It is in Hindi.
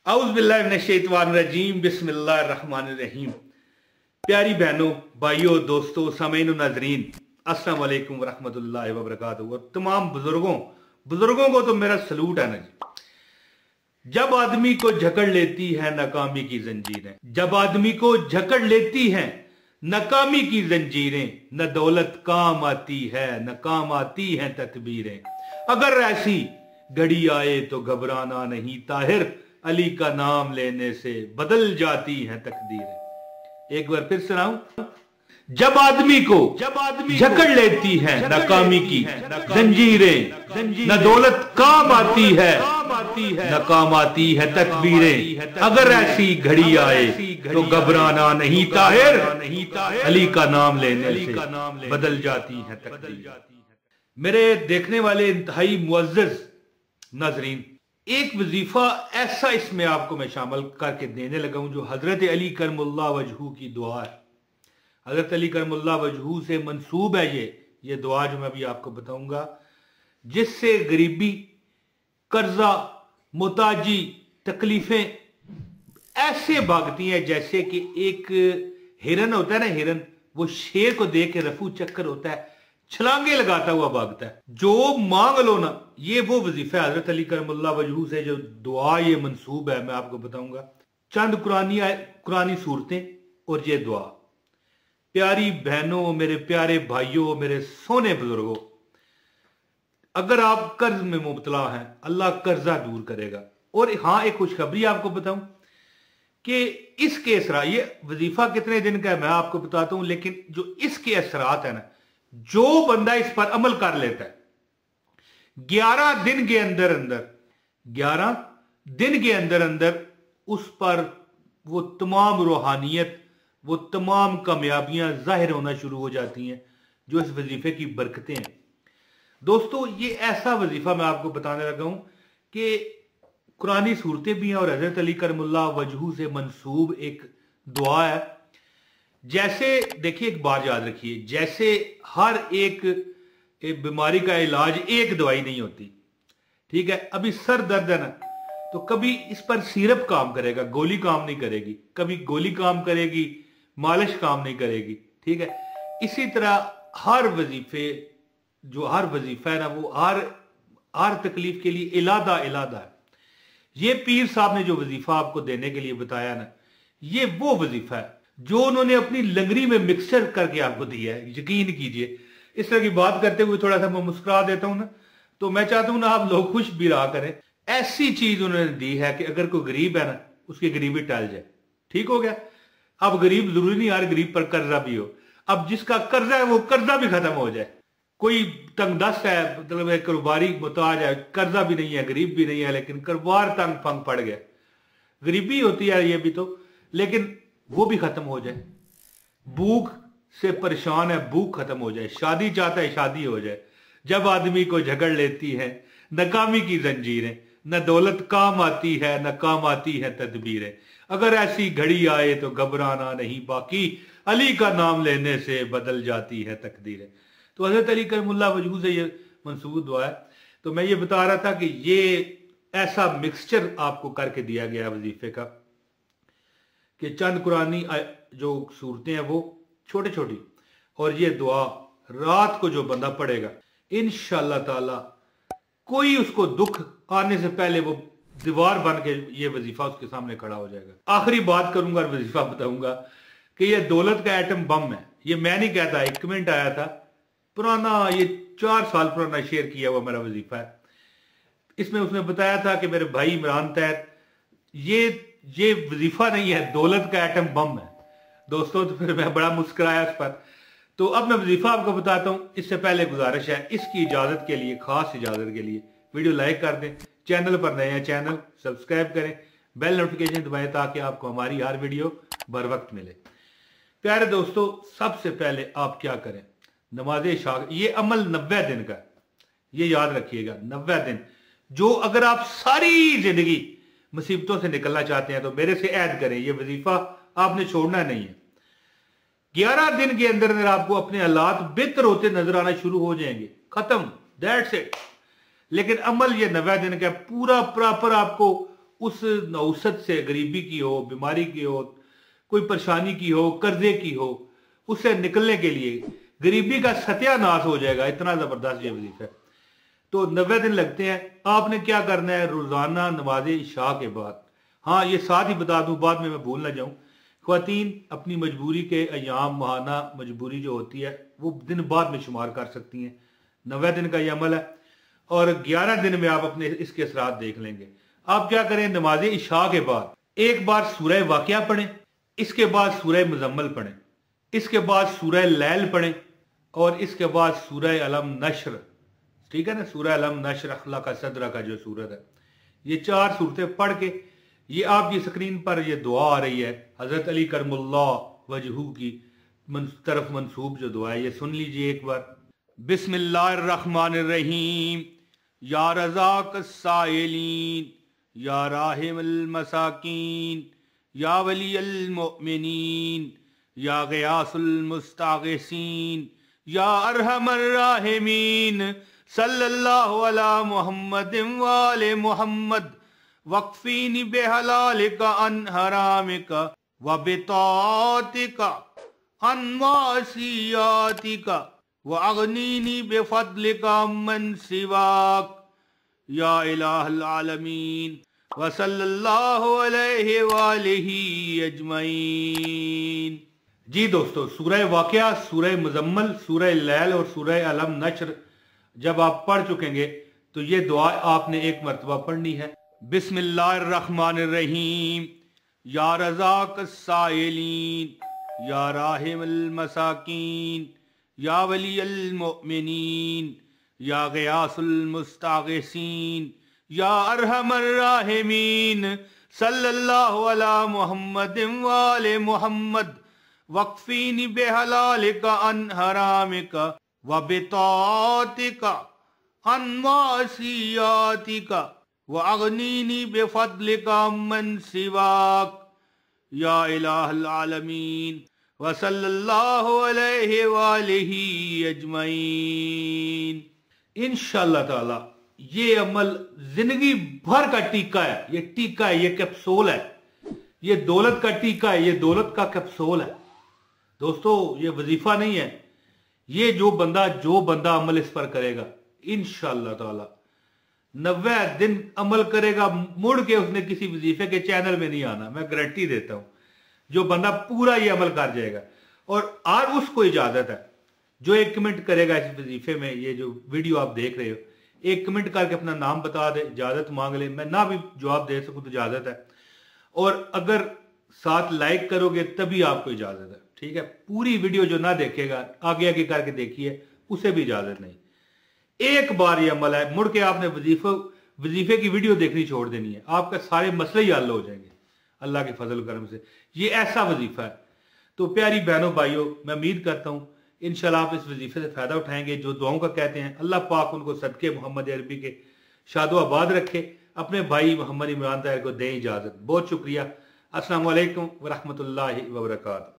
औज़ुबिल्लाहिमिनश्शैतानिर्रजीम बिस्मिल्लाहिर्रहमानिर्रहीम। प्यारी बहनों, भाइयों, दोस्तों, सामीन नाजरीन, अस्सलाम वालेकुम रहमतुल्लाहि व बरकातहू। और तमाम बुजुर्गों को तो मेरा सलूट है ना जी। जब आदमी को जकड़ लेती है नाकामी की जंजीरें, जब आदमी को जकड़ लेती हैं नाकामी की जंजीरें, न दौलत काम आती है न काम आती हैं तकबीरें। अगर ऐसी घड़ी आए तो घबराना नहीं ताहिर, अली का नाम लेने से बदल जाती हैं तकदीरें। एक बार फिर सुनाऊं। जब आदमी को जकड़ लेती है नाकामी की जंजीरें, न दौलत काम आती है न काम आती है तकबीरें। अगर ऐसी घड़ी आए तो घबराना नहीं ताहिर, अली का नाम लेने से बदल जाती है तकदीरें। मेरे देखने वाले इंतहाई मुअज़्ज़ज़ नाज़रीन, एक वजीफा ऐसा इसमें आपको मैं शामिल करके देने लगा हूं जो हजरत अली करमुल्लाह वजहू की दुआ है। हजरत अली करमुल्लाह वजहू से मंसूब है ये दुआ जो मैं अभी आपको बताऊंगा, जिससे गरीबी, कर्जा, मुताजी, तकलीफें ऐसे भागती हैं जैसे कि एक हिरन होता है ना, हिरन वो शेर को देख के रफू चक्कर होता है, छलांगे लगाता हुआ भागता है। जो मांग लो ना, ये वो वजीफा है हजरत अली करमुल्लाह वजहू से जो दुआ ये मंसूब है, मैं आपको बताऊंगा। चंद कुरानी सूरतें और ये दुआ। प्यारी बहनों, मेरे प्यारे भाइयों, मेरे सोने बुजुर्गों, अगर आप कर्ज में मुबतला हैं, अल्लाह कर्जा दूर करेगा। और हाँ, एक खुशखबरी आपको बताऊं कि इसके असरा, ये वजीफा कितने दिन का है मैं आपको बताता हूं, लेकिन जो इसके असरात है ना, जो बंदा इस पर अमल कर लेता है 11 दिन के अंदर अंदर उस पर वो तमाम रूहानियत, वो तमाम कामयाबियां जाहिर होना शुरू हो जाती हैं जो इस वजीफे की बरकतें हैं। दोस्तों, ये ऐसा वजीफा मैं आपको बताने लगा हूं कि कुरानी सूरतें भी हैं और हजरत अली करमुल्लाह वजहू से मंसूब एक दुआ है। जैसे देखिए, एक बात याद रखिए, जैसे हर एक बीमारी का इलाज एक दवाई नहीं होती, ठीक है। अभी सर दर्द है ना, तो कभी इस पर सिरप काम करेगा, गोली काम नहीं करेगी, कभी गोली काम करेगी, मालिश काम नहीं करेगी, ठीक है। इसी तरह हर वजीफा है ना, वो हर तकलीफ के लिए इलादा है। ये पीर साहब ने जो वजीफा आपको देने के लिए बताया ना, ये वो वजीफा है जो उन्होंने अपनी लंगरी में मिक्सचर करके आपको दिया है। यकीन कीजिए, इस तरह की बात करते हुए थोड़ा सा मैं मुस्कुरा देता हूं ना, तो मैं चाहता हूं ना आप लोग खुश भी रहा करें। ऐसी चीज उन्होंने दी है कि अगर कोई गरीब है ना, उसकी गरीबी टल जाए। ठीक हो गया। अब गरीब जरूरी नहीं हर गरीब पर कर्जा भी हो, अब जिसका कर्जा है वो कर्जा भी खत्म हो जाए। कोई तंगदस्त है, मतलब एक कारोबारी मुताज है, कर्जा भी नहीं है, गरीब भी नहीं है, लेकिन कारोबार तंग फंग पड़ गया, गरीबी होती है ये भी तो, लेकिन वो भी खत्म हो जाए। भूख से परेशान है, भूख खत्म हो जाए। शादी चाहता है, शादी हो जाए। जब आदमी को झगड़ लेती है नाकामी की जंजीरें, न दौलत काम आती है न काम आती है तदबीरें। अगर ऐसी घड़ी आए तो घबराना नहीं बाकी, अली का नाम लेने से बदल जाती है तकदीरें। तो हजरत अली करमुल्लाह वजहू से ये मंसूब दुआ है। तो मैं ये बता रहा था कि ये ऐसा मिक्सचर आपको करके दिया गया वजीफे का कि चंद कुरानी जो सूरतें हैं वो छोटी छोटी, और ये दुआ रात को जो बंदा पढ़ेगा, इंशाअल्लाह ताला कोई उसको दुख आने से पहले वो दीवार बन के ये वजीफा उसके सामने खड़ा हो जाएगा। आखिरी बात करूंगा और वजीफा बताऊंगा कि ये दौलत का एटम बम है। ये मैं नहीं कहता, एक कमेंट आया था पुराना, ये 4 साल पुराना शेयर किया हुआ मेरा वजीफा है। इसमें उसने बताया था कि मेरे भाई इमरान तहत ये वजीफा नहीं है, दौलत का एटम बम है। दोस्तों, तो फिर मैं बड़ा मुस्कुराया इस पर। तो अब मैं वजीफा आपको बताता हूं। इससे पहले गुजारिश है, इसकी इजाजत के लिए, खास इजाजत के लिए वीडियो लाइक कर दें, चैनल पर नए हैं चैनल सब्सक्राइब करें, बेल नोटिफिकेशन दबाएं ताकि आपको हमारी हर वीडियो बर वक्त मिले। प्यारे दोस्तों, सबसे पहले आप क्या करें, नमाज इशा, ये अमल 90 दिन का, ये याद रखिएगा, 90 दिन। जो अगर आप सारी जिंदगी मुसीबतों से निकलना चाहते हैं तो मेरे से ऐड करें, ये वजीफा आपने छोड़ना नहीं है। 11 दिन के अंदर अंदर आपको अपने हालात बेहतर होते नजर आना शुरू हो जाएंगे, खत्म, दैट्स इट। लेकिन अमल ये 90 दिन का पूरा प्रॉपर आपको उस नौसत से, गरीबी की हो, बीमारी की हो, कोई परेशानी की हो, कर्जे की हो, उससे निकलने के लिए गरीबी का सत्यानाश हो जाएगा। इतना जबरदस्त ये वजीफा है। तो 90 दिन लगते हैं। आपने क्या करना है, रोजाना नमाज इशा के बाद, हाँ ये साथ ही बता दूं बाद में मैं भूल ना जाऊं, ख्वातीन अपनी मजबूरी के अयाम, माहाना मजबूरी जो होती है वो दिन बाद में शुमार कर सकती हैं। 90 दिन का ये अमल है और 11 दिन में आप अपने इसके असरात देख लेंगे। आप क्या करें, नमाज इशा के बाद एक बार सूरह वाक़िया पढ़ें, इसके बाद सूरह मुजम्मल पढ़ें, इसके बाद सूरह लैल पढ़ें और इसके बाद सूरह अलम नश्र, ठीक है ना, सूरह अलम नश्र अखला का सदरा का जो सूरत है, ये 4 सूरतें पढ़ के, ये आपकी स्क्रीन पर ये दुआ आ रही है हजरत अली करमुल्लाह वजहू की तरफ मंसूब जो दुआ है, ये सुन लीजिए एक बार। बिस्मिल्लाहिर्रहमानिर्रहीम। या रज़ाक़ साइलीन, या राहिमल मसाकीन, या वलियल मुमिनीन, या ग़ियासुल मुस्ताग़िसीन, या अरहमर राहिमीन, सल्लल्लाहु अला मुहम्मदिन व आले मुहम्मद, वक्फीनी बेहलालिका अन हरामिका व बितातिका अन मासियातिका व अगनीनी बेफदलिका मन सिवाक या इलाहल आलमीन व सल्लल्लाहु अलैहि व आलिहि अजमईन। जी दोस्तों, सूरह वाक़िया, सूरह मुजम्मल, सूरह लैल और सूरह अलम नश्र जब आप पढ़ चुकेंगे तो ये दुआ आपने एक मरतबा पढ़नी है। बिस्मिल्लाहिर्रहमानिर्रहीम। या रज़ाक़ साइलीन, या राहिमल मसाकीन, या वलियल मुमिनीन, या ग़ियासुल मुस्ताग़िसीन, या अरहमर राहिमीन, सल्लल्लाहु अला मुहम्मदिन व आले मुहम्मद, वक्फीनी बेहलालिका अन हरामिका व बितातिका अन मासियातिका व अगनीनी बेफदलिका मन सिवाक या इलाहल आलमीन व सल्लल्लाहु अलैहि व आलिहि अजमईन। इंशाअल्लाह ताला ये अमल जिंदगी भर का टीका है। ये टीका है, ये कैप्सूल है, ये दौलत का टीका है, ये दौलत का कैप्सूल है। दोस्तों ये वजीफा नहीं है। ये जो बंदा अमल इस पर करेगा इंशाअल्लाह ताला 90 दिन अमल करेगा, मुड़ के उसने किसी वजीफे के चैनल में नहीं आना, मैं गारंटी देता हूं। जो बंदा पूरा ये अमल कर जाएगा और उसको इजाजत है, जो एक कमेंट करेगा इस वजीफे में, ये जो वीडियो आप देख रहे हो, एक कमेंट करके अपना नाम बता दे, इजाजत मांग ले, मैं ना भी जवाब दे सकूं तो इजाजत है। और अगर साथ लाइक करोगे तभी आपको इजाजत है, ठीक है। पूरी वीडियो जो ना देखेगा, आगे आगे करके देखिए, उसे भी इजाजत नहीं। एक बार ये अमल है, मुड़ के आपने वजीफे की वीडियो देखनी छोड़ देनी है, आपका सारे मसले ही हल हो जाएंगे अल्लाह के फजल करम से। ये ऐसा वजीफा है। तो प्यारी बहनों भाइयों, मैं उम्मीद करता हूं इंशाल्लाह आप इस वजीफे से फायदा उठाएंगे। जो दुआओं का कहते हैं, अल्लाह पाक उनको सदके मोहम्मद अरबी के शादो आबाद रखे। अपने भाई मोहम्मद इमरान ताहिर को दें इजाजत। बहुत शुक्रिया। अस्सलाम वालेकुम व रहमतुल्लाहि व बरकातहू।